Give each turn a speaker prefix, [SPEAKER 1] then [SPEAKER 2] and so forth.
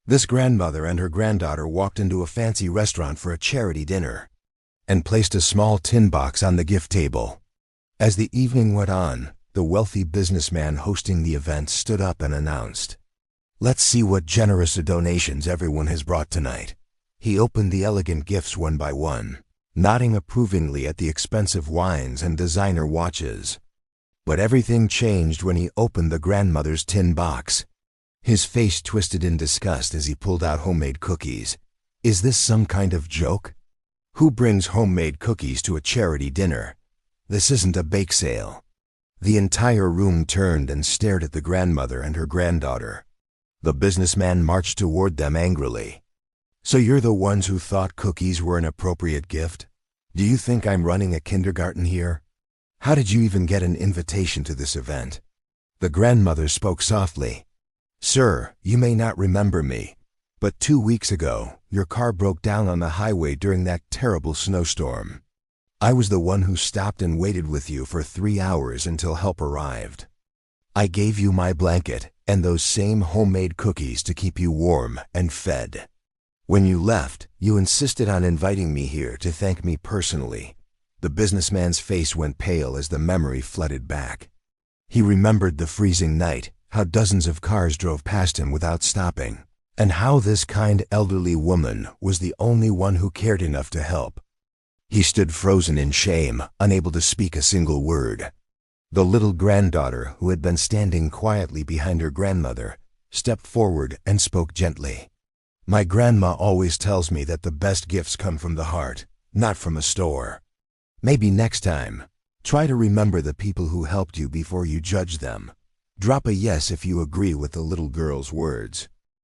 [SPEAKER 1] This grandmother and her granddaughter walked into a fancy restaurant for a charity dinner and placed a small tin box on the gift table. As the evening went on, the wealthy businessman hosting the event stood up and announced, "Let's see what generous donations everyone has brought tonight." He opened the elegant gifts one by one, nodding approvingly at the expensive wines and designer watches. But everything changed when he opened the grandmother's tin box. His face twisted in disgust as he pulled out homemade cookies. Is this some kind of joke? Who brings homemade cookies to a charity dinner? This isn't a bake sale. The entire room turned and stared at the grandmother and her granddaughter. The businessman marched toward them angrily. "So you're the ones who thought cookies were an appropriate gift? Do you think I'm running a kindergarten here? How did you even get an invitation to this event?" The grandmother spoke softly. "Sir, you may not remember me, but 2 weeks ago, your car broke down on the highway during that terrible snowstorm. I was the one who stopped and waited with you for 3 hours until help arrived. I gave you my blanket and those same homemade cookies to keep you warm and fed. When you left, you insisted on inviting me here to thank me personally." The businessman's face went pale as the memory flooded back. He remembered the freezing night, how dozens of cars drove past him without stopping, and how this kind elderly woman was the only one who cared enough to help. He stood frozen in shame, unable to speak a single word. The little granddaughter, who had been standing quietly behind her grandmother, stepped forward and spoke gently. "My grandma always tells me that the best gifts come from the heart, not from a store. Maybe next time, try to remember the people who helped you before you judge them. Drop a yes if you agree with the little girl's words."